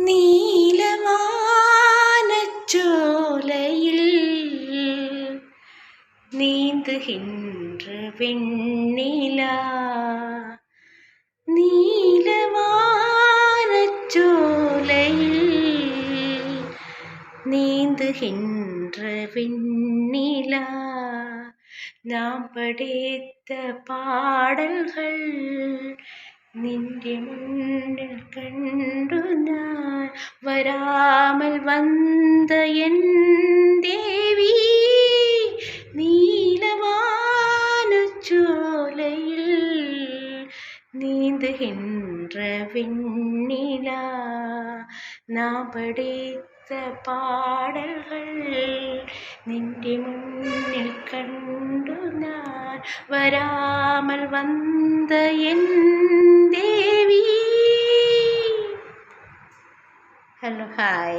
நீலவானச்சோலையில் நீந்துகின்ற வெண்ணிலா, நீலவானச்சோலையில் நீந்துகின்ற வெண்ணிலா, நாம் படைத்த பாடல்கள் நின்று முன்னில் கண்டு நான் வராமல் வந்த என் தேவி, நீலவானச்சோலையில் நீந்துகின்ற வெண்ணிலா, நாம் படைத்த பாடல்கள் நின்று முன்னில் கண்டு நான் வராமல் வந்த என் தேவி. Hello, hi.